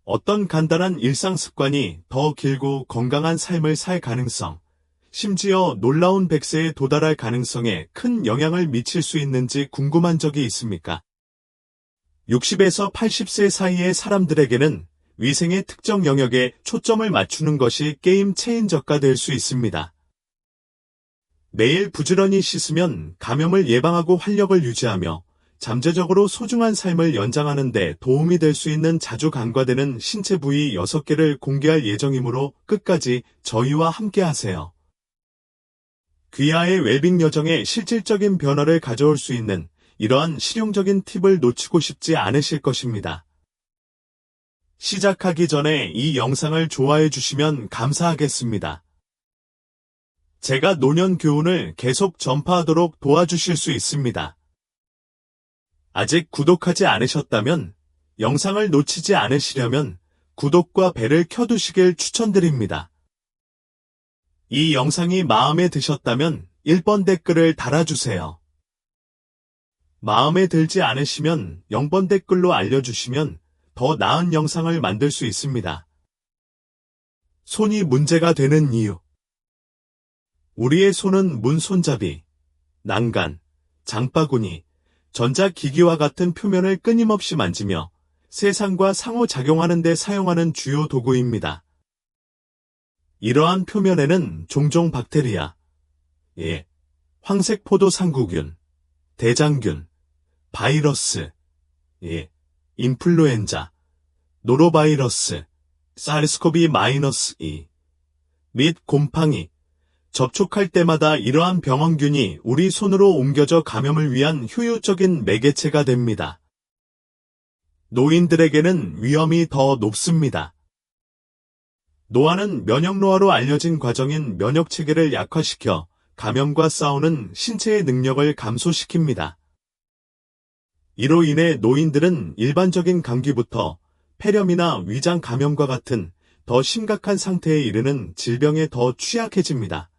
어떤 간단한 일상 습관이 더 길고 건강한 삶을 살 가능성, 심지어 놀라운 100세에 도달할 가능성에 큰 영향을 미칠 수 있는지 궁금한 적이 있습니까? 60에서 80세 사이의 사람들에게는 위생의 특정 영역에 초점을 맞추는 것이 게임 체인저가 될 수 있습니다. 매일 부지런히 씻으면 감염을 예방하고 활력을 유지하며 잠재적으로 소중한 삶을 연장하는 데 도움이 될 수 있는 자주 간과되는 신체 부위 6개를 공개할 예정이므로 끝까지 저희와 함께 하세요. 귀하의 웰빙 여정에 실질적인 변화를 가져올 수 있는 이러한 실용적인 팁을 놓치고 싶지 않으실 것입니다. 시작하기 전에 이 영상을 좋아해 주시면 감사하겠습니다. 제가 노년 교훈을 계속 전파하도록 도와주실 수 있습니다. 아직 구독하지 않으셨다면 영상을 놓치지 않으시려면 구독과 벨을 켜두시길 추천드립니다. 이 영상이 마음에 드셨다면 1번 댓글을 달아주세요. 마음에 들지 않으시면 0번 댓글로 알려주시면 더 나은 영상을 만들 수 있습니다. 손이 문제가 되는 이유. 우리의 손은 문손잡이, 난간, 장바구니, 전자기기와 같은 표면을 끊임없이 만지며 세상과 상호작용하는 데 사용하는 주요 도구입니다. 이러한 표면에는 종종 박테리아, 황색포도상구균, 대장균, 바이러스, 인플루엔자, 노로바이러스, 사르스코비-2 및 곰팡이, 접촉할 때마다 이러한 병원균이 우리 손으로 옮겨져 감염을 위한 효율적인 매개체가 됩니다. 노인들에게는 위험이 더 높습니다. 노화는 면역노화로 알려진 과정인 면역체계를 약화시켜 감염과 싸우는 신체의 능력을 감소시킵니다. 이로 인해 노인들은 일반적인 감기부터 폐렴이나 위장 감염과 같은 더 심각한 상태에 이르는 질병에 더 취약해집니다.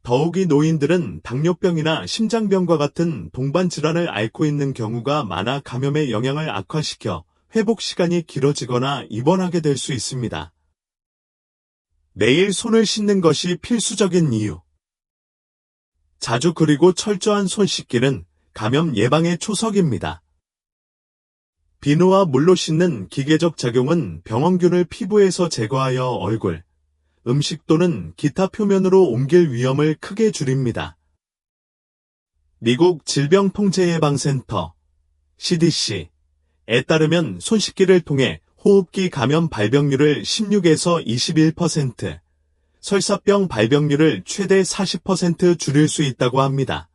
더욱이 노인들은 당뇨병이나 심장병과 같은 동반 질환을 앓고 있는 경우가 많아 감염의 영향을 악화시켜 회복 시간이 길어지거나 입원하게 될 수 있습니다. 매일 손을 씻는 것이 필수적인 이유. 자주 그리고 철저한 손 씻기는 감염 예방의 초석입니다. 비누와 물로 씻는 기계적 작용은 병원균을 피부에서 제거하여 얼굴, 음식 또는 기타 표면으로 옮길 위험을 크게 줄입니다. 미국 질병통제예방센터 (CDC)에 따르면 손 씻기를 통해 호흡기 감염 발병률을 16에서 21%, 설사병 발병률을 최대 40% 줄일 수 있다고 합니다.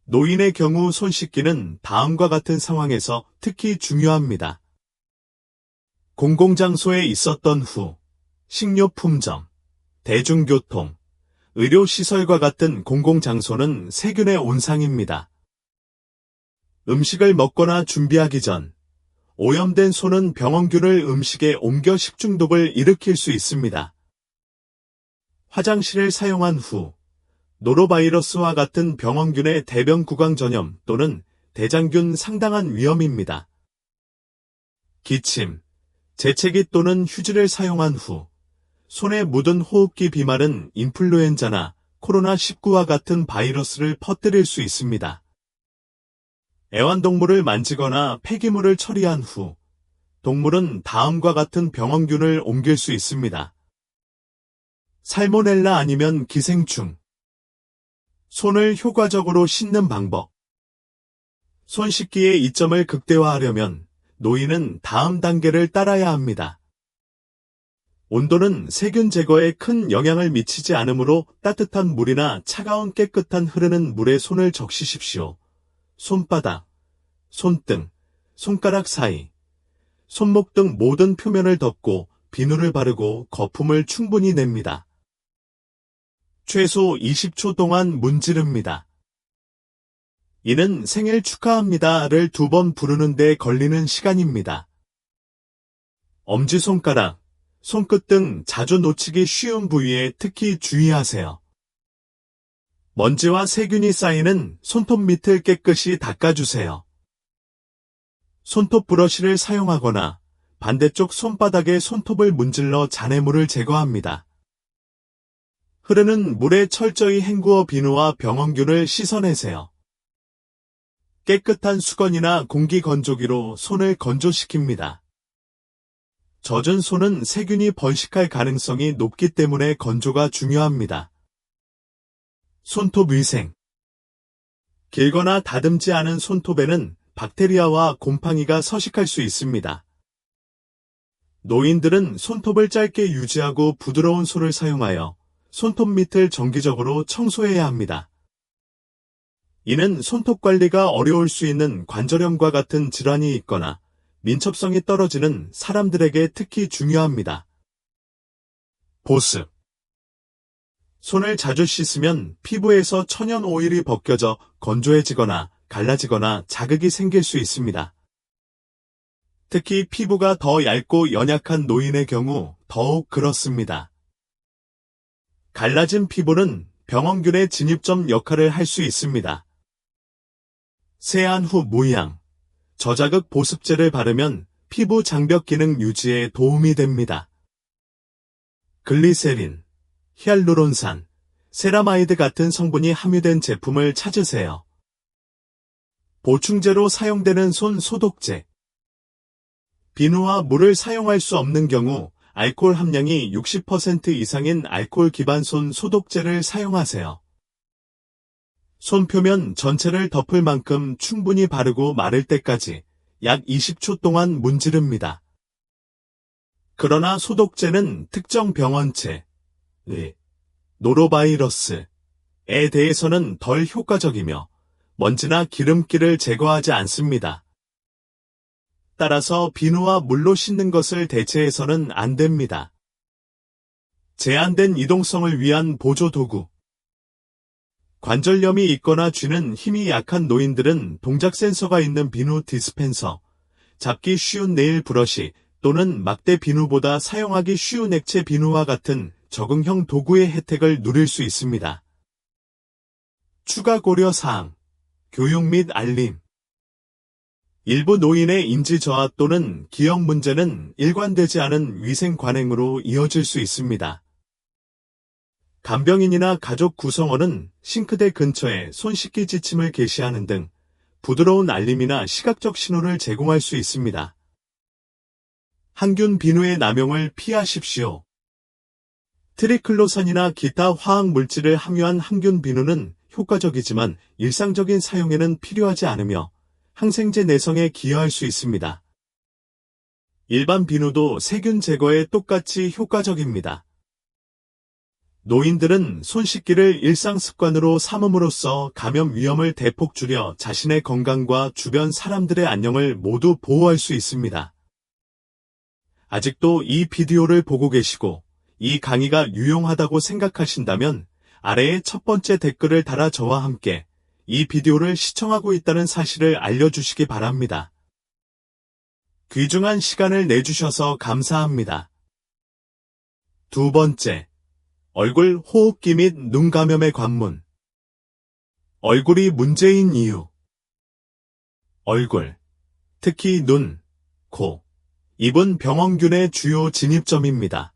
노인의 경우 손 씻기는 다음과 같은 상황에서 특히 중요합니다. 공공장소에 있었던 후, 식료품점, 대중교통, 의료시설과 같은 공공장소는 세균의 온상입니다. 음식을 먹거나 준비하기 전, 오염된 손은 병원균을 음식에 옮겨 식중독을 일으킬 수 있습니다. 화장실을 사용한 후, 노로바이러스와 같은 병원균의 대변 구강 전염 또는 대장균 상당한 위험입니다. 기침, 재채기 또는 휴지를 사용한 후, 손에 묻은 호흡기 비말은 인플루엔자나 코로나19와 같은 바이러스를 퍼뜨릴 수 있습니다. 애완동물을 만지거나 폐기물을 처리한 후, 동물은 다음과 같은 병원균을 옮길 수 있습니다. 살모넬라 아니면 기생충. 손을 효과적으로 씻는 방법. 손 씻기의 이점을 극대화하려면 노인은 다음 단계를 따라야 합니다. 온도는 세균 제거에 큰 영향을 미치지 않으므로 따뜻한 물이나 차가운 깨끗한 흐르는 물에 손을 적시십시오. 손바닥, 손등, 손가락 사이, 손목 등 모든 표면을 덮고 비누를 바르고 거품을 충분히 냅니다. 최소 20초 동안 문지릅니다. 이는 생일 축하합니다를 2번 부르는 데 걸리는 시간입니다. 엄지손가락, 손끝 등 자주 놓치기 쉬운 부위에 특히 주의하세요. 먼지와 세균이 쌓이는 손톱 밑을 깨끗이 닦아주세요. 손톱 브러쉬를 사용하거나 반대쪽 손바닥에 손톱을 문질러 잔해물을 제거합니다. 흐르는 물에 철저히 헹구어 비누와 병원균을 씻어내세요. 깨끗한 수건이나 공기 건조기로 손을 건조시킵니다. 젖은 손은 세균이 번식할 가능성이 높기 때문에 건조가 중요합니다. 손톱 위생. 길거나 다듬지 않은 손톱에는 박테리아와 곰팡이가 서식할 수 있습니다. 노인들은 손톱을 짧게 유지하고 부드러운 솔을 사용하여 손톱 밑을 정기적으로 청소해야 합니다. 이는 손톱 관리가 어려울 수 있는 관절염과 같은 질환이 있거나 민첩성이 떨어지는 사람들에게 특히 중요합니다. 보습. 손을 자주 씻으면 피부에서 천연 오일이 벗겨져 건조해지거나 갈라지거나 자극이 생길 수 있습니다. 특히 피부가 더 얇고 연약한 노인의 경우 더욱 그렇습니다. 갈라진 피부는 병원균의 진입점 역할을 할 수 있습니다. 세안 후 무향, 저자극 보습제를 바르면 피부 장벽 기능 유지에 도움이 됩니다. 글리세린, 히알루론산, 세라마이드 같은 성분이 함유된 제품을 찾으세요. 보충제로 사용되는 손 소독제. 비누와 물을 사용할 수 없는 경우 알코올 함량이 60% 이상인 알코올 기반 손 소독제를 사용하세요. 손 표면 전체를 덮을 만큼 충분히 바르고 마를 때까지 약 20초 동안 문지릅니다. 그러나 소독제는 특정 병원체, 노로바이러스에 대해서는 덜 효과적이며 먼지나 기름기를 제거하지 않습니다. 따라서 비누와 물로 씻는 것을 대체해서는 안 됩니다. 제한된 이동성을 위한 보조 도구. 관절염이 있거나 쥐는 힘이 약한 노인들은 동작 센서가 있는 비누 디스펜서, 잡기 쉬운 네일 브러쉬 또는 막대 비누보다 사용하기 쉬운 액체 비누와 같은 적응형 도구의 혜택을 누릴 수 있습니다. 추가 고려사항, 교육 및 알림. 일부 노인의 인지 저하 또는 기억 문제는 일관되지 않은 위생 관행으로 이어질 수 있습니다. 간병인이나 가족 구성원은 싱크대 근처에 손 씻기 지침을 게시하는 등 부드러운 알림이나 시각적 신호를 제공할 수 있습니다. 항균 비누의 남용을 피하십시오. 트리클로산이나 기타 화학 물질을 함유한 항균 비누는 효과적이지만 일상적인 사용에는 필요하지 않으며 항생제 내성에 기여할 수 있습니다. 일반 비누도 세균 제거에 똑같이 효과적입니다. 노인들은 손 씻기를 일상 습관으로 삼음으로써 감염 위험을 대폭 줄여 자신의 건강과 주변 사람들의 안녕을 모두 보호할 수 있습니다. 아직도 이 비디오를 보고 계시고 이 강의가 유용하다고 생각하신다면 아래에 첫 번째 댓글을 달아 저와 함께 이 비디오를 시청하고 있다는 사실을 알려주시기 바랍니다. 귀중한 시간을 내주셔서 감사합니다. 두 번째, 얼굴 호흡기 및 눈 감염의 관문. 얼굴이 문제인 이유. 얼굴, 특히 눈, 코, 입은 병원균의 주요 진입점입니다.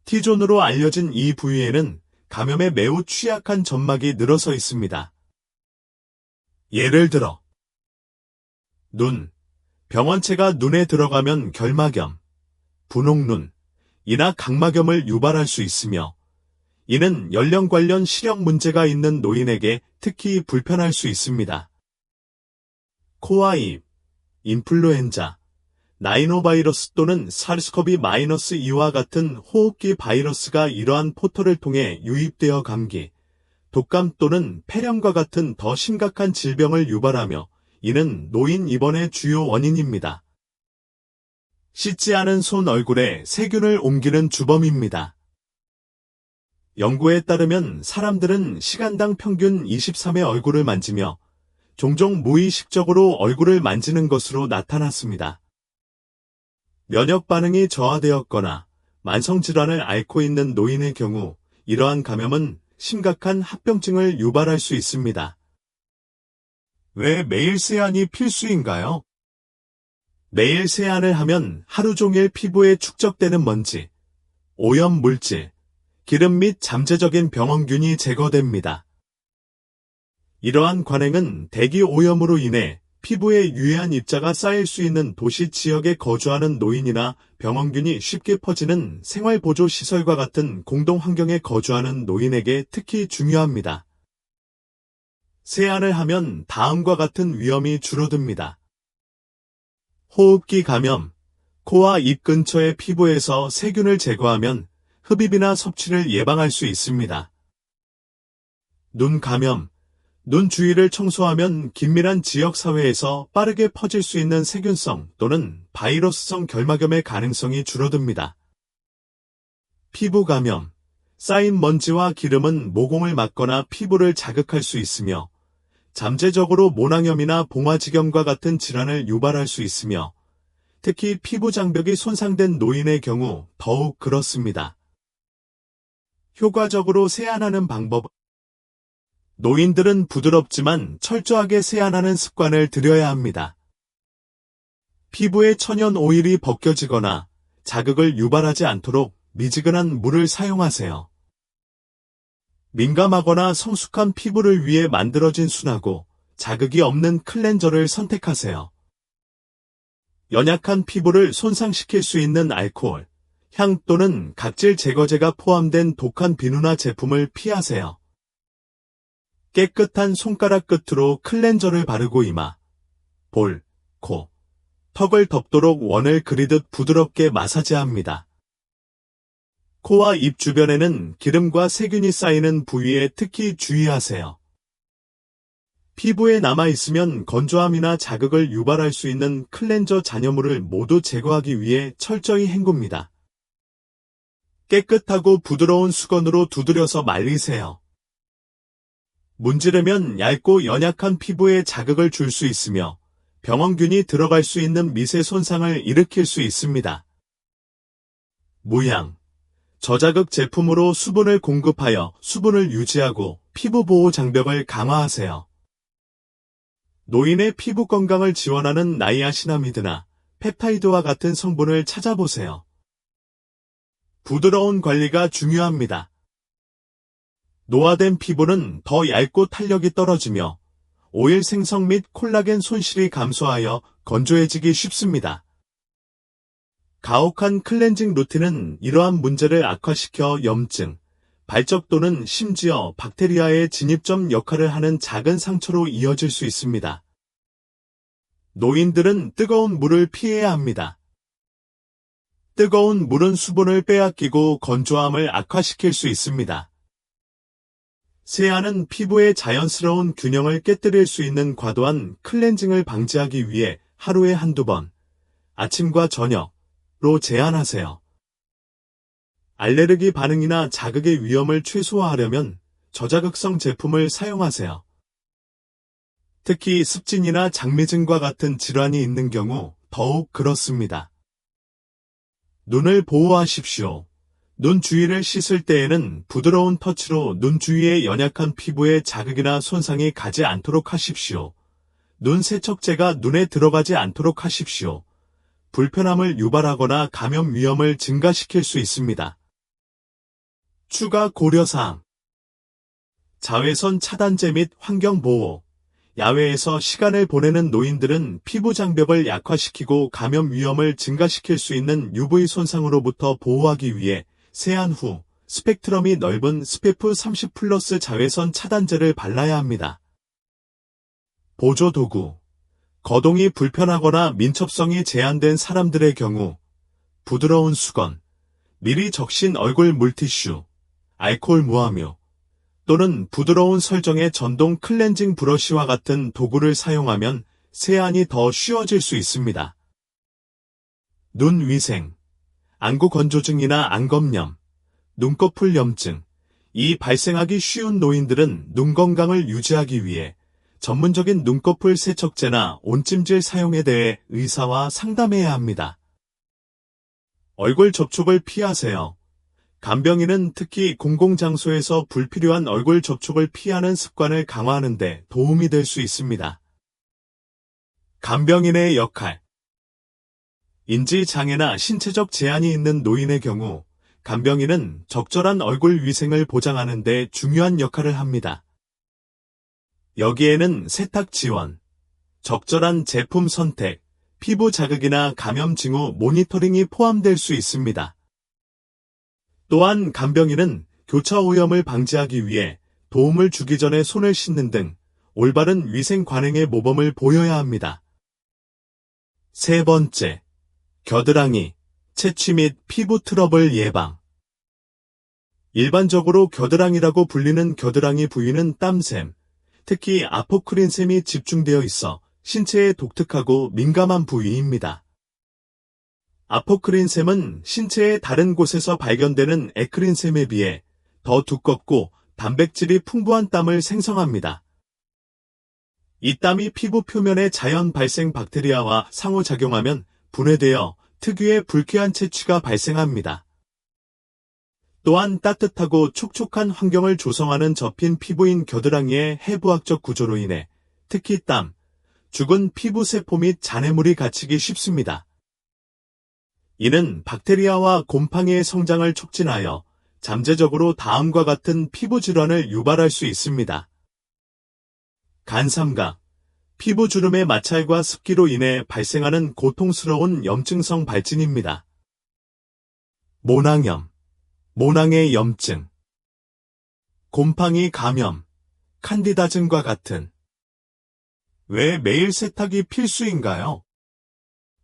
T존으로 알려진 이 부위에는 감염에 매우 취약한 점막이 늘어서 있습니다. 예를 들어 눈, 병원체가 눈에 들어가면 결막염, 분홍눈, 이나 각막염을 유발할 수 있으며 이는 연령 관련 시력 문제가 있는 노인에게 특히 불편할 수 있습니다. 코와 입, 인플루엔자, 나이노바이러스 또는 사르스코비-2와 같은 호흡기 바이러스가 이러한 포털을 통해 유입되어 감기, 독감 또는 폐렴과 같은 더 심각한 질병을 유발하며 이는 노인 입원의 주요 원인입니다. 씻지 않은 손 얼굴에 세균을 옮기는 주범입니다. 연구에 따르면 사람들은 시간당 평균 23회 얼굴을 만지며 종종 무의식적으로 얼굴을 만지는 것으로 나타났습니다. 면역 반응이 저하되었거나 만성질환을 앓고 있는 노인의 경우 이러한 감염은 심각한 합병증을 유발할 수 있습니다. 왜 매일 세안이 필수인가요? 매일 세안을 하면 하루 종일 피부에 축적되는 먼지, 오염 물질, 기름 및 잠재적인 병원균이 제거됩니다. 이러한 관행은 대기 오염으로 인해 피부에 유해한 입자가 쌓일 수 있는 도시 지역에 거주하는 노인이나 병원균이 쉽게 퍼지는 생활보조시설과 같은 공동환경에 거주하는 노인에게 특히 중요합니다. 세안을 하면 다음과 같은 위험이 줄어듭니다. 호흡기 감염, 코와 입 근처의 피부에서 세균을 제거하면 흡입이나 섭취를 예방할 수 있습니다. 눈 감염, 눈 주위를 청소하면 긴밀한 지역사회에서 빠르게 퍼질 수 있는 세균성 또는 바이러스성 결막염의 가능성이 줄어듭니다. 피부 감염, 쌓인 먼지와 기름은 모공을 막거나 피부를 자극할 수 있으며 잠재적으로 모낭염이나 봉화지경과 같은 질환을 유발할 수 있으며 특히 피부 장벽이 손상된 노인의 경우 더욱 그렇습니다. 효과적으로 세안하는 방법. 노인들은 부드럽지만 철저하게 세안하는 습관을 들여야 합니다. 피부에 천연 오일이 벗겨지거나 자극을 유발하지 않도록 미지근한 물을 사용하세요. 민감하거나 성숙한 피부를 위해 만들어진 순하고 자극이 없는 클렌저를 선택하세요. 연약한 피부를 손상시킬 수 있는 알코올, 향 또는 각질 제거제가 포함된 독한 비누나 제품을 피하세요. 깨끗한 손가락 끝으로 클렌저를 바르고 이마, 볼, 코, 턱을 덮도록 원을 그리듯 부드럽게 마사지합니다. 코와 입 주변에는 기름과 세균이 쌓이는 부위에 특히 주의하세요. 피부에 남아있으면 건조함이나 자극을 유발할 수 있는 클렌저 잔여물을 모두 제거하기 위해 철저히 헹굽니다. 깨끗하고 부드러운 수건으로 두드려서 말리세요. 문지르면 얇고 연약한 피부에 자극을 줄 수 있으며 병원균이 들어갈 수 있는 미세 손상을 일으킬 수 있습니다. 무향, 저자극 제품으로 수분을 공급하여 수분을 유지하고 피부 보호 장벽을 강화하세요. 노인의 피부 건강을 지원하는 나이아신아미드나 펩타이드와 같은 성분을 찾아보세요. 부드러운 관리가 중요합니다. 노화된 피부는 더 얇고 탄력이 떨어지며 오일 생성 및 콜라겐 손실이 감소하여 건조해지기 쉽습니다. 가혹한 클렌징 루틴은 이러한 문제를 악화시켜 염증, 발적 또는 심지어 박테리아의 진입점 역할을 하는 작은 상처로 이어질 수 있습니다. 노인들은 뜨거운 물을 피해야 합니다. 뜨거운 물은 수분을 빼앗기고 건조함을 악화시킬 수 있습니다. 세안은 피부의 자연스러운 균형을 깨뜨릴 수 있는 과도한 클렌징을 방지하기 위해 하루에 한두 번, 아침과 저녁으로 제한하세요. 알레르기 반응이나 자극의 위험을 최소화하려면 저자극성 제품을 사용하세요. 특히 습진이나 장미증과 같은 질환이 있는 경우 더욱 그렇습니다. 눈을 보호하십시오. 눈 주위를 씻을 때에는 부드러운 터치로 눈 주위의 연약한 피부에 자극이나 손상이 가지 않도록 하십시오. 눈 세척제가 눈에 들어가지 않도록 하십시오. 불편함을 유발하거나 감염 위험을 증가시킬 수 있습니다. 추가 고려사항. 자외선 차단제 및 환경보호. 야외에서 시간을 보내는 노인들은 피부 장벽을 약화시키고 감염 위험을 증가시킬 수 있는 UV 손상으로부터 보호하기 위해 세안 후 스펙트럼이 넓은 스페프 30+ 자외선 차단제를 발라야 합니다. 보조 도구. 거동이 불편하거나 민첩성이 제한된 사람들의 경우 부드러운 수건, 미리 적신 얼굴 물티슈, 알코올 무함유 또는 부드러운 설정의 전동 클렌징 브러쉬와 같은 도구를 사용하면 세안이 더 쉬워질 수 있습니다. 눈 위생. 안구 건조증이나 안검염, 눈꺼풀 염증, 이 발생하기 쉬운 노인들은 눈 건강을 유지하기 위해 전문적인 눈꺼풀 세척제나 온찜질 사용에 대해 의사와 상담해야 합니다. 얼굴 접촉을 피하세요. 간병인은 특히 공공장소에서 불필요한 얼굴 접촉을 피하는 습관을 강화하는 데 도움이 될 수 있습니다. 간병인의 역할. 인지장애나 신체적 제한이 있는 노인의 경우 간병인은 적절한 얼굴 위생을 보장하는 데 중요한 역할을 합니다. 여기에는 세탁 지원, 적절한 제품 선택, 피부 자극이나 감염 징후 모니터링이 포함될 수 있습니다. 또한 간병인은 교차 오염을 방지하기 위해 도움을 주기 전에 손을 씻는 등 올바른 위생 관행의 모범을 보여야 합니다. 세 번째, 겨드랑이, 채취 및 피부 트러블 예방. 일반적으로 겨드랑이라고 불리는 겨드랑이 부위는 땀샘, 특히 아포크린샘이 집중되어 있어 신체에 독특하고 민감한 부위입니다. 아포크린샘은 신체의 다른 곳에서 발견되는 에크린샘에 비해 더 두껍고 단백질이 풍부한 땀을 생성합니다. 이 땀이 피부 표면의 자연 발생 박테리아와 상호작용하면 분해되어 특유의 불쾌한 채취가 발생합니다. 또한 따뜻하고 촉촉한 환경을 조성하는 접힌 피부인 겨드랑이의 해부학적 구조로 인해 특히 땀, 죽은 피부 세포 및 잔해물이 갇히기 쉽습니다. 이는 박테리아와 곰팡이의 성장을 촉진하여 잠재적으로 다음과 같은 피부 질환을 유발할 수 있습니다. 간삼각, 피부 주름의 마찰과 습기로 인해 발생하는 고통스러운 염증성 발진입니다. 모낭염, 모낭의 염증, 곰팡이 감염, 칸디다즘과 같은. 왜 매일 세탁이 필수인가요?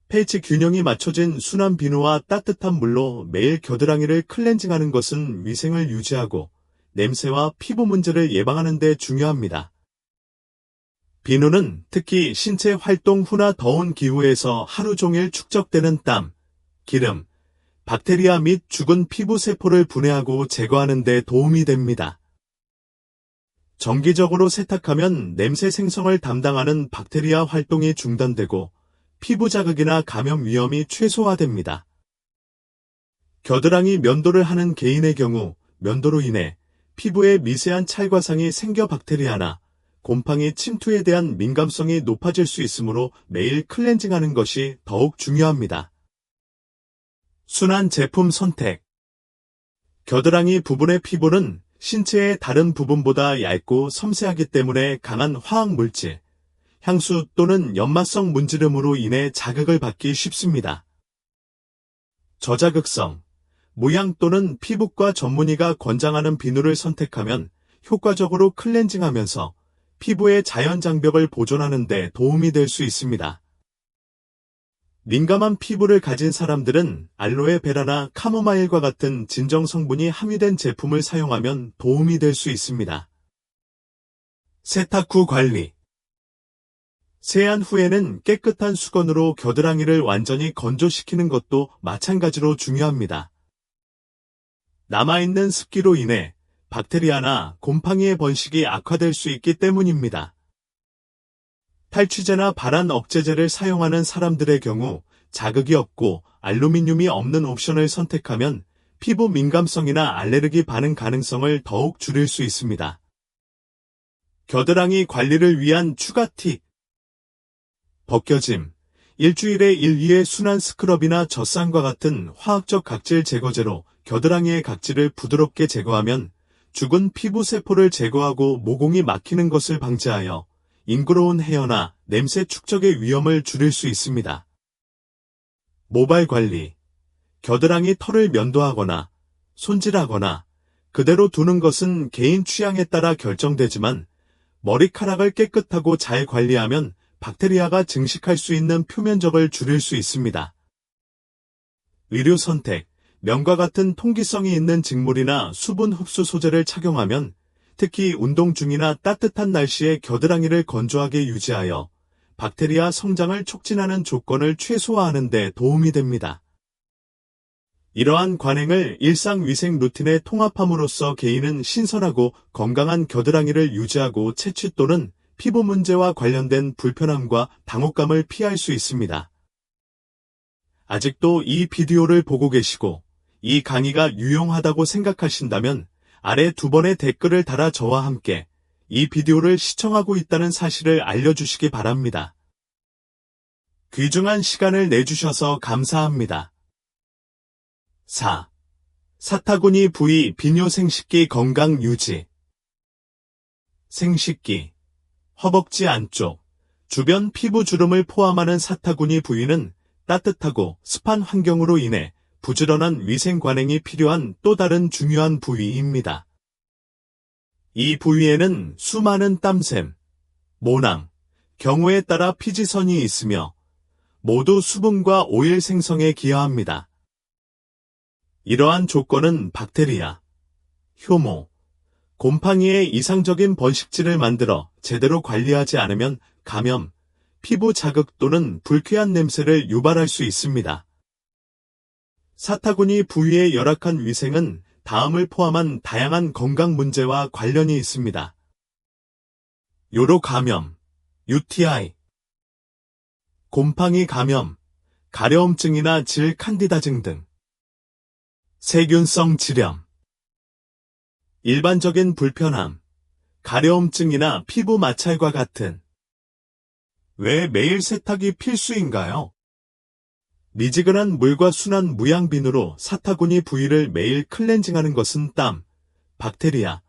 pH 균형이 맞춰진 순한 비누와 따뜻한 물로 매일 겨드랑이를 클렌징하는 것은 위생을 유지하고 냄새와 피부 문제를 예방하는 데 중요합니다. 비누는 특히 신체 활동 후나 더운 기후에서 하루 종일 축적되는 땀, 기름, 박테리아 및 죽은 피부 세포를 분해하고 제거하는 데 도움이 됩니다. 정기적으로 세탁하면 냄새 생성을 담당하는 박테리아 활동이 중단되고 피부 자극이나 감염 위험이 최소화됩니다. 겨드랑이 면도를 하는 개인의 경우 면도로 인해 피부에 미세한 찰과상이 생겨 박테리아나 곰팡이 침투에 대한 민감성이 높아질 수 있으므로 매일 클렌징하는 것이 더욱 중요합니다. 순한 제품 선택. 겨드랑이 부분의 피부는 신체의 다른 부분보다 얇고 섬세하기 때문에 강한 화학물질, 향수 또는 연마성 문지름으로 인해 자극을 받기 쉽습니다. 저자극성, 무향 또는 피부과 전문의가 권장하는 비누를 선택하면 효과적으로 클렌징하면서 피부의 자연 장벽을 보존하는 데 도움이 될 수 있습니다. 민감한 피부를 가진 사람들은 알로에베라나 카모마일과 같은 진정 성분이 함유된 제품을 사용하면 도움이 될 수 있습니다. 세탁 후 관리. 세안 후에는 깨끗한 수건으로 겨드랑이를 완전히 건조시키는 것도 마찬가지로 중요합니다. 남아있는 습기로 인해 박테리아나 곰팡이의 번식이 악화될 수 있기 때문입니다. 탈취제나 발한 억제제를 사용하는 사람들의 경우 자극이 없고 알루미늄이 없는 옵션을 선택하면 피부 민감성이나 알레르기 반응 가능성을 더욱 줄일 수 있습니다. 겨드랑이 관리를 위한 추가 팁. 벗겨짐. 일주일에 1~2회 순한 스크럽이나 젖산과 같은 화학적 각질 제거제로 겨드랑이의 각질을 부드럽게 제거하면 죽은 피부 세포를 제거하고 모공이 막히는 것을 방지하여 잉그러운 헤어나 냄새 축적의 위험을 줄일 수 있습니다. 모발 관리. 겨드랑이 털을 면도하거나 손질하거나 그대로 두는 것은 개인 취향에 따라 결정되지만 머리카락을 깨끗하고 잘 관리하면 박테리아가 증식할 수 있는 표면적을 줄일 수 있습니다. 의류 선택. 면과 같은 통기성이 있는 직물이나 수분 흡수 소재를 착용하면 특히 운동 중이나 따뜻한 날씨에 겨드랑이를 건조하게 유지하여 박테리아 성장을 촉진하는 조건을 최소화하는 데 도움이 됩니다. 이러한 관행을 일상위생 루틴에 통합함으로써 개인은 신선하고 건강한 겨드랑이를 유지하고 채취 또는 피부 문제와 관련된 불편함과 당혹감을 피할 수 있습니다. 아직도 이 비디오를 보고 계시고 이 강의가 유용하다고 생각하신다면 아래 2번의 댓글을 달아 저와 함께 이 비디오를 시청하고 있다는 사실을 알려주시기 바랍니다. 귀중한 시간을 내주셔서 감사합니다. 4. 사타구니 부위 비뇨 생식기 건강 유지. 생식기, 허벅지 안쪽, 주변 피부 주름을 포함하는 사타구니 부위는 따뜻하고 습한 환경으로 인해 부지런한 위생 관행이 필요한 또 다른 중요한 부위입니다. 이 부위에는 수많은 땀샘, 모낭, 경우에 따라 피지선이 있으며 모두 수분과 오일 생성에 기여합니다. 이러한 조건은 박테리아, 효모, 곰팡이의 이상적인 번식지를 만들어 제대로 관리하지 않으면 감염, 피부 자극 또는 불쾌한 냄새를 유발할 수 있습니다. 사타구니 부위의 열악한 위생은 다음을 포함한 다양한 건강 문제와 관련이 있습니다. 요로 감염, UTI, 곰팡이 감염, 가려움증이나 질 칸디다증 등, 세균성 질염, 일반적인 불편함, 가려움증이나 피부 마찰과 같은. 왜 매일 세탁이 필수인가요? 미지근한 물과 순한 무향비누로 사타구니 부위를 매일 클렌징하는 것은 땀, 박테리아,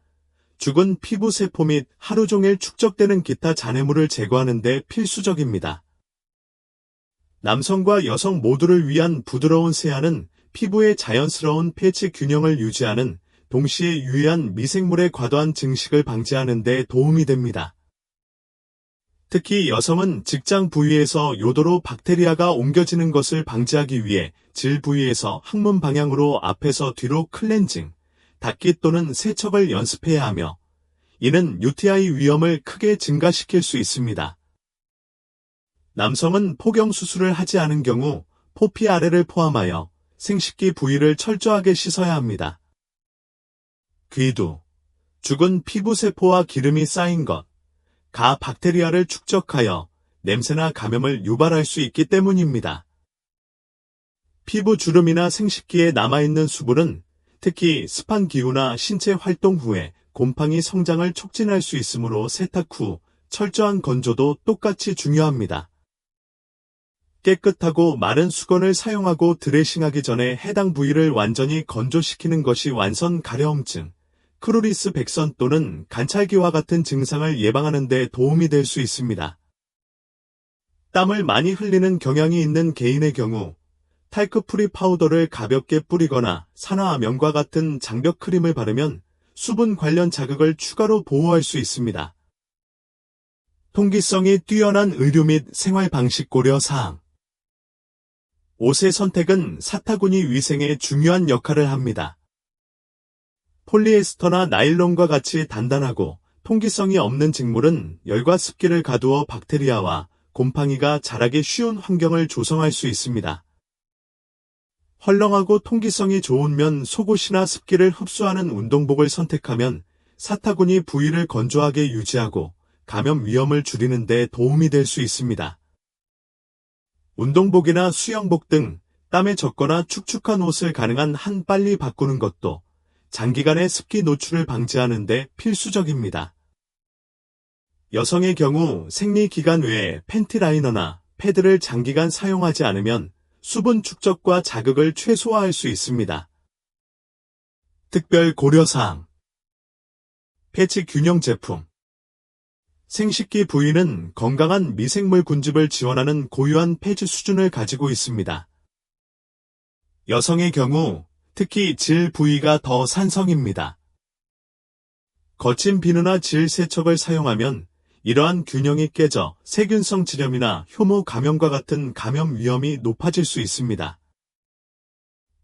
죽은 피부 세포 및 하루 종일 축적되는 기타 잔해물을 제거하는 데 필수적입니다. 남성과 여성 모두를 위한 부드러운 세안은 피부의 자연스러운 pH 균형을 유지하는 동시에 유해한 미생물의 과도한 증식을 방지하는 데 도움이 됩니다. 특히 여성은 직장 부위에서 요도로 박테리아가 옮겨지는 것을 방지하기 위해 질 부위에서 항문 방향으로 앞에서 뒤로 클렌징, 닦기 또는 세척을 연습해야 하며 이는 UTI 위험을 크게 증가시킬 수 있습니다. 남성은 포경 수술을 하지 않은 경우 포피 아래를 포함하여 생식기 부위를 철저하게 씻어야 합니다. 귀두, 죽은 피부세포와 기름이 쌓인 것, 가 박테리아를 축적하여 냄새나 감염을 유발할 수 있기 때문입니다. 피부 주름이나 생식기에 남아있는 수분은 특히 습한 기후나 신체 활동 후에 곰팡이 성장을 촉진할 수 있으므로 세탁 후 철저한 건조도 똑같이 중요합니다. 깨끗하고 마른 수건을 사용하고 드레싱하기 전에 해당 부위를 완전히 건조시키는 것이 완선 가려움증, 크로리스 백선 또는 간찰기와 같은 증상을 예방하는 데 도움이 될 수 있습니다. 땀을 많이 흘리는 경향이 있는 개인의 경우 탈크 프리 파우더를 가볍게 뿌리거나 산화암염과 같은 장벽 크림을 바르면 수분 관련 자극을 추가로 보호할 수 있습니다. 통기성이 뛰어난 의류 및 생활 방식 고려 사항. 옷의 선택은 사타구니 위생에 중요한 역할을 합니다. 폴리에스터나 나일론과 같이 단단하고 통기성이 없는 직물은 열과 습기를 가두어 박테리아와 곰팡이가 자라기 쉬운 환경을 조성할 수 있습니다. 헐렁하고 통기성이 좋은 면 속옷이나 습기를 흡수하는 운동복을 선택하면 사타구니 부위를 건조하게 유지하고 감염 위험을 줄이는 데 도움이 될 수 있습니다. 운동복이나 수영복 등 땀에 젖거나 축축한 옷을 가능한 한 빨리 바꾸는 것도 장기간의 습기 노출을 방지하는 데 필수적입니다. 여성의 경우 생리 기간 외에 팬티 라이너나 패드를 장기간 사용하지 않으면 수분 축적과 자극을 최소화할 수 있습니다. 특별 고려사항. pH 균형 제품. 생식기 부위는 건강한 미생물 군집을 지원하는 고유한 pH 수준을 가지고 있습니다. 여성의 경우 특히 질 부위가 더 산성입니다. 거친 비누나 질 세척을 사용하면 이러한 균형이 깨져 세균성 질염이나 효모 감염과 같은 감염 위험이 높아질 수 있습니다.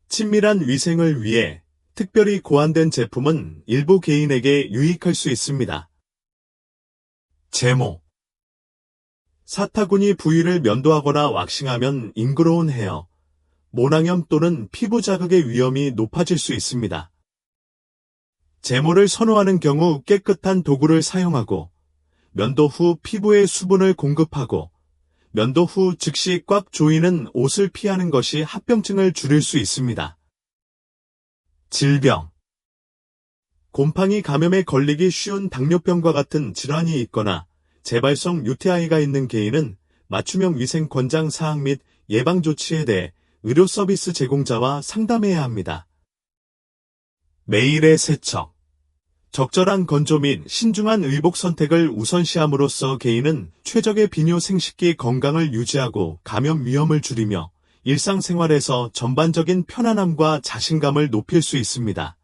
친밀한 위생을 위해 특별히 고안된 제품은 일부 개인에게 유익할 수 있습니다. 제모. 사타구니 부위를 면도하거나 왁싱하면 잉그러운 헤어, 모낭염 또는 피부 자극의 위험이 높아질 수 있습니다. 제모를 선호하는 경우 깨끗한 도구를 사용하고 면도 후 피부에 수분을 공급하고 면도 후 즉시 꽉 조이는 옷을 피하는 것이 합병증을 줄일 수 있습니다. 질병. 곰팡이 감염에 걸리기 쉬운 당뇨병과 같은 질환이 있거나 재발성 UTI가 있는 개인은 맞춤형 위생 권장 사항 및 예방 조치에 대해 의료 서비스 제공자와 상담해야 합니다. 매일의 세척. 적절한 건조 및 신중한 의복 선택을 우선시함으로써 개인은 최적의 비뇨 생식기 건강을 유지하고 감염 위험을 줄이며 일상생활에서 전반적인 편안함과 자신감을 높일 수 있습니다.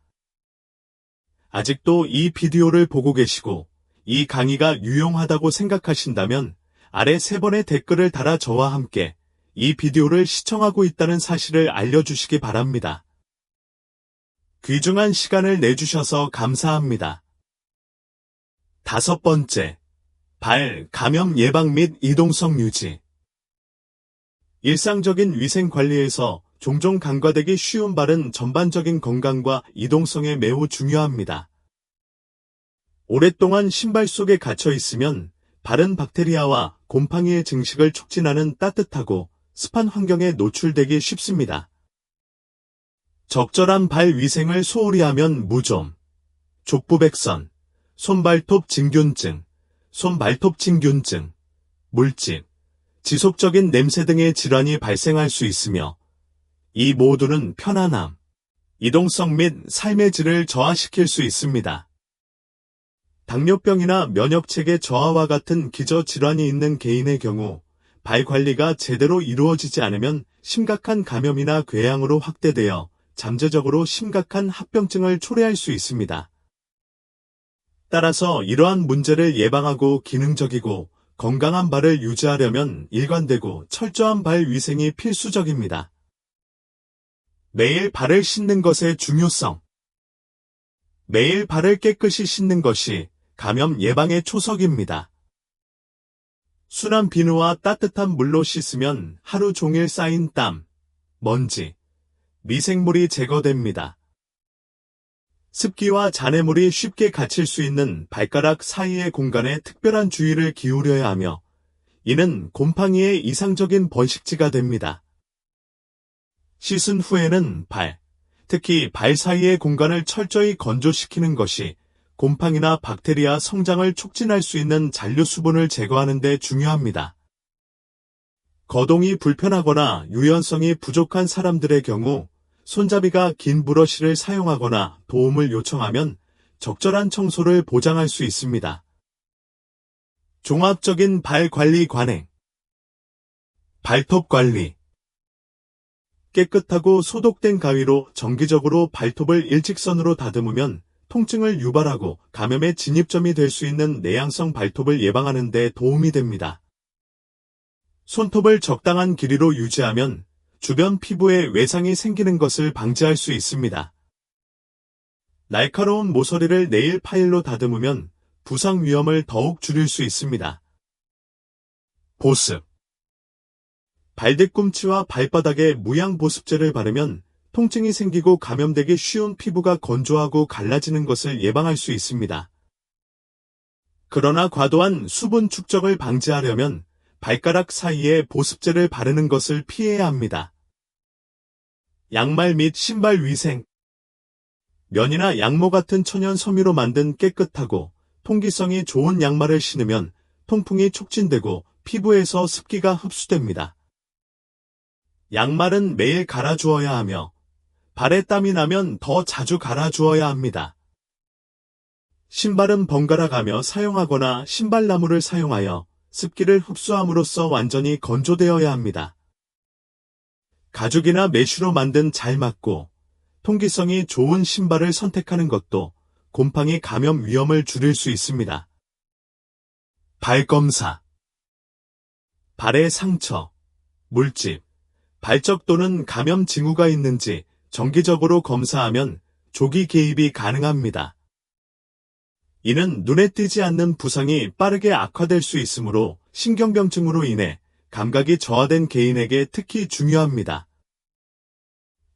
아직도 이 비디오를 보고 계시고 이 강의가 유용하다고 생각하신다면 아래 3번의 댓글을 달아 저와 함께 이 비디오를 시청하고 있다는 사실을 알려주시기 바랍니다. 귀중한 시간을 내주셔서 감사합니다. 5번째, 발 감염 예방 및 이동성 유지. 일상적인 위생 관리에서 종종 간과되기 쉬운 발은 전반적인 건강과 이동성에 매우 중요합니다. 오랫동안 신발 속에 갇혀 있으면 발은 박테리아와 곰팡이의 증식을 촉진하는 따뜻하고 습한 환경에 노출되기 쉽습니다. 적절한 발 위생을 소홀히 하면 무좀, 족부백선, 손발톱 진균증, 손발톱 진균증, 물집, 지속적인 냄새 등의 질환이 발생할 수 있으며 이 모두는 편안함, 이동성 및 삶의 질을 저하시킬 수 있습니다. 당뇨병이나 면역체계 저하와 같은 기저질환이 있는 개인의 경우 발 관리가 제대로 이루어지지 않으면 심각한 감염이나 궤양으로 확대되어 잠재적으로 심각한 합병증을 초래할 수 있습니다. 따라서 이러한 문제를 예방하고 기능적이고 건강한 발을 유지하려면 일관되고 철저한 발 위생이 필수적입니다. 매일 발을 씻는 것의 중요성. 매일 발을 깨끗이 씻는 것이 감염 예방의 초석입니다. 순한 비누와 따뜻한 물로 씻으면 하루 종일 쌓인 땀, 먼지, 미생물이 제거됩니다. 습기와 잔해물이 쉽게 갇힐 수 있는 발가락 사이의 공간에 특별한 주의를 기울여야 하며 이는 곰팡이의 이상적인 번식지가 됩니다. 씻은 후에는 발, 특히 발 사이의 공간을 철저히 건조시키는 것이 곰팡이나 박테리아 성장을 촉진할 수 있는 잔류 수분을 제거하는 데 중요합니다. 거동이 불편하거나 유연성이 부족한 사람들의 경우 손잡이가 긴 브러쉬를 사용하거나 도움을 요청하면 적절한 청소를 보장할 수 있습니다. 종합적인 발 관리 관행. 발톱 관리. 깨끗하고 소독된 가위로 정기적으로 발톱을 일직선으로 다듬으면 통증을 유발하고 감염의 진입점이 될 수 있는 내향성 발톱을 예방하는 데 도움이 됩니다. 손톱을 적당한 길이로 유지하면 주변 피부에 외상이 생기는 것을 방지할 수 있습니다. 날카로운 모서리를 네일 파일로 다듬으면 부상 위험을 더욱 줄일 수 있습니다. 보습. 발뒤꿈치와 발바닥에 무향 보습제를 바르면 통증이 생기고 감염되기 쉬운 피부가 건조하고 갈라지는 것을 예방할 수 있습니다. 그러나 과도한 수분 축적을 방지하려면 발가락 사이에 보습제를 바르는 것을 피해야 합니다. 양말 및 신발 위생. 면이나 양모 같은 천연 섬유로 만든 깨끗하고 통기성이 좋은 양말을 신으면 통풍이 촉진되고 피부에서 습기가 흡수됩니다. 양말은 매일 갈아주어야 하며 발에 땀이 나면 더 자주 갈아주어야 합니다. 신발은 번갈아 가며 사용하거나 신발나무를 사용하여 습기를 흡수함으로써 완전히 건조되어야 합니다. 가죽이나 메쉬로 만든 잘 맞고 통기성이 좋은 신발을 선택하는 것도 곰팡이 감염 위험을 줄일 수 있습니다. 발검사. 발의 상처, 물집, 발적 또는 감염 징후가 있는지 정기적으로 검사하면 조기 개입이 가능합니다. 이는 눈에 띄지 않는 부상이 빠르게 악화될 수 있으므로 신경병증으로 인해 감각이 저하된 개인에게 특히 중요합니다.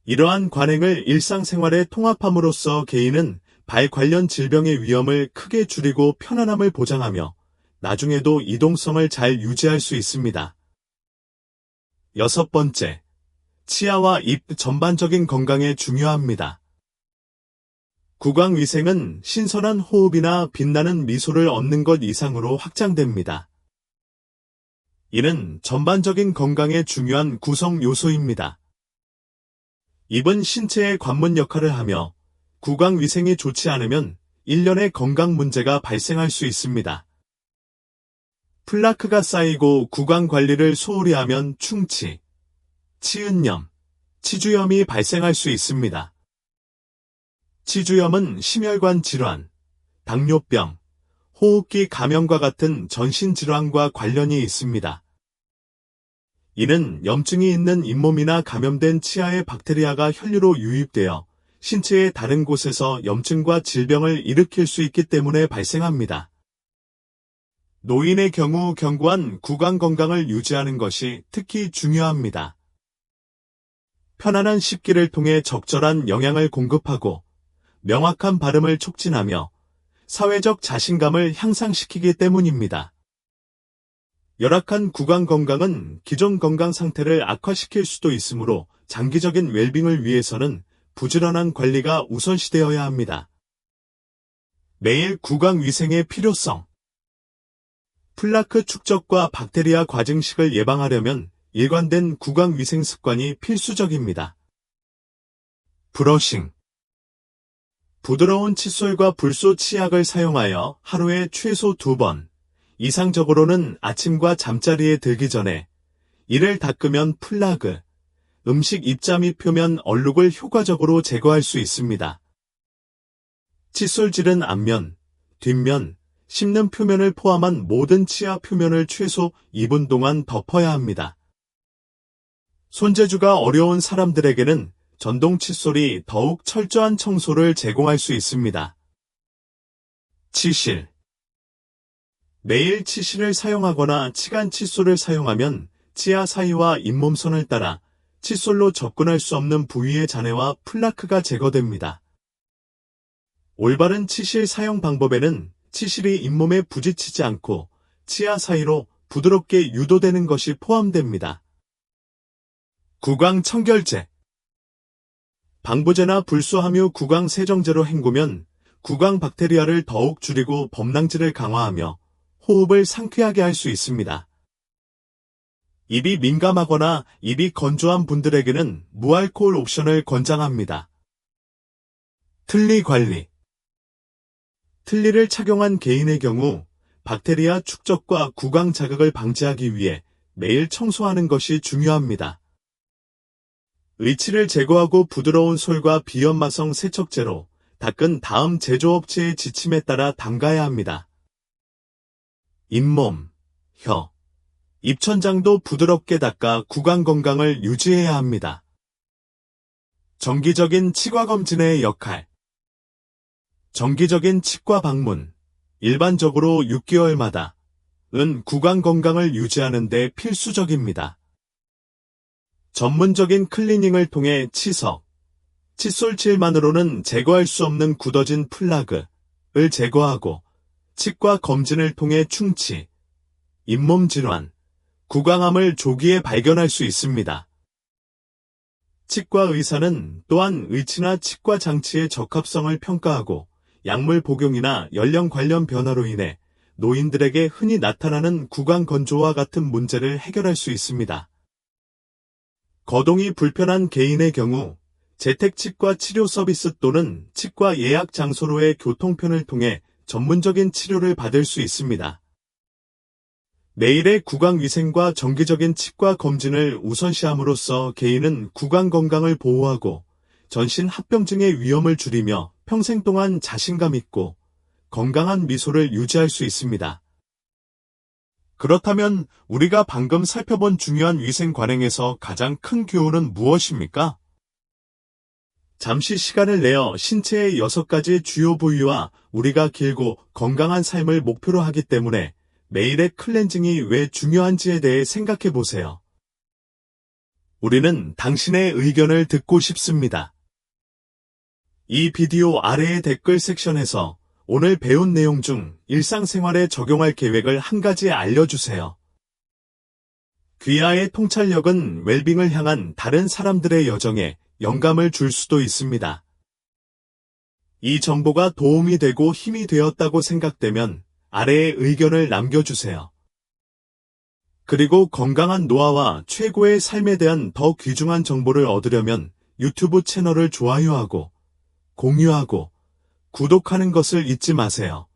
이러한 관행을 일상생활에 통합함으로써 개인은 발 관련 질병의 위험을 크게 줄이고 편안함을 보장하며 나중에도 이동성을 잘 유지할 수 있습니다. 6번째, 치아와 입 전반적인 건강에 중요합니다. 구강위생은 신선한 호흡이나 빛나는 미소를 얻는 것 이상으로 확장됩니다. 이는 전반적인 건강에 중요한 구성 요소입니다. 입은 신체의 관문 역할을 하며 구강 위생이 좋지 않으면 일련의 건강 문제가 발생할 수 있습니다. 플라크가 쌓이고 구강 관리를 소홀히 하면 충치, 치은염, 치주염이 발생할 수 있습니다. 치주염은 심혈관 질환, 당뇨병, 호흡기 감염과 같은 전신질환과 관련이 있습니다. 이는 염증이 있는 잇몸이나 감염된 치아의 박테리아가 혈류로 유입되어 신체의 다른 곳에서 염증과 질병을 일으킬 수 있기 때문에 발생합니다. 노인의 경우 견고한 구강 건강을 유지하는 것이 특히 중요합니다. 편안한 씹기를 통해 적절한 영양을 공급하고 명확한 발음을 촉진하며 사회적 자신감을 향상시키기 때문입니다. 열악한 구강 건강은 기존 건강 상태를 악화시킬 수도 있으므로 장기적인 웰빙을 위해서는 부지런한 관리가 우선시되어야 합니다. 매일 구강 위생의 필요성. 플라크 축적과 박테리아 과증식을 예방하려면 일관된 구강 위생 습관이 필수적입니다. 브러싱. 부드러운 칫솔과 불소 치약을 사용하여 하루에 최소 2번, 이상적으로는 아침과 잠자리에 들기 전에 이를 닦으면 플라그, 음식 입자 및 표면 얼룩을 효과적으로 제거할 수 있습니다. 칫솔질은 앞면, 뒷면, 씹는 표면을 포함한 모든 치아 표면을 최소 2분 동안 덮어야 합니다. 손재주가 어려운 사람들에게는 전동 칫솔이 더욱 철저한 청소를 제공할 수 있습니다. 치실. 매일 치실을 사용하거나 치간 칫솔을 사용하면 치아 사이와 잇몸선을 따라 칫솔로 접근할 수 없는 부위의 잔해와 플라크가 제거됩니다. 올바른 치실 사용 방법에는 치실이 잇몸에 부딪히지 않고 치아 사이로 부드럽게 유도되는 것이 포함됩니다. 구강 청결제. 방부제나 불소함유 구강 세정제로 헹구면 구강 박테리아를 더욱 줄이고 범랑질을 강화하며 호흡을 상쾌하게 할 수 있습니다. 입이 민감하거나 입이 건조한 분들에게는 무알코올 옵션을 권장합니다. 틀니 관리. 틀니를 착용한 개인의 경우 박테리아 축적과 구강 자극을 방지하기 위해 매일 청소하는 것이 중요합니다. 의치를 제거하고 부드러운 솔과 비연마성 세척제로 닦은 다음 제조업체의 지침에 따라 담가야 합니다. 잇몸, 혀, 입천장도 부드럽게 닦아 구강 건강을 유지해야 합니다. 정기적인 치과 검진의 역할. 정기적인 치과 방문, 일반적으로 6개월마다 은 구강 건강을 유지하는 데 필수적입니다. 전문적인 클리닝을 통해 치석, 칫솔질만으로는 제거할 수 없는 굳어진 플라그를 제거하고 치과 검진을 통해 충치, 잇몸 질환, 구강암을 조기에 발견할 수 있습니다. 치과 의사는 또한 의치나 치과 장치의 적합성을 평가하고 약물 복용이나 연령 관련 변화로 인해 노인들에게 흔히 나타나는 구강 건조와 같은 문제를 해결할 수 있습니다. 거동이 불편한 개인의 경우 재택치과 치료 서비스 또는 치과 예약 장소로의 교통편을 통해 전문적인 치료를 받을 수 있습니다. 매일의 구강 위생과 정기적인 치과 검진을 우선시함으로써 개인은 구강 건강을 보호하고 전신 합병증의 위험을 줄이며 평생 동안 자신감 있고 건강한 미소를 유지할 수 있습니다. 그렇다면 우리가 방금 살펴본 중요한 위생 관행에서 가장 큰 교훈은 무엇입니까? 잠시 시간을 내어 신체의 6가지 주요 부위와 우리가 길고 건강한 삶을 목표로 하기 때문에 매일의 클렌징이 왜 중요한지에 대해 생각해 보세요. 우리는 당신의 의견을 듣고 싶습니다. 이 비디오 아래의 댓글 섹션에서 오늘 배운 내용 중 일상생활에 적용할 계획을 한 가지 알려주세요. 귀하의 통찰력은 웰빙을 향한 다른 사람들의 여정에 영감을 줄 수도 있습니다. 이 정보가 도움이 되고 힘이 되었다고 생각되면 아래에 의견을 남겨주세요. 그리고 건강한 노화와 최고의 삶에 대한 더 귀중한 정보를 얻으려면 유튜브 채널을 좋아요하고 공유하고 구독하는 것을 잊지 마세요.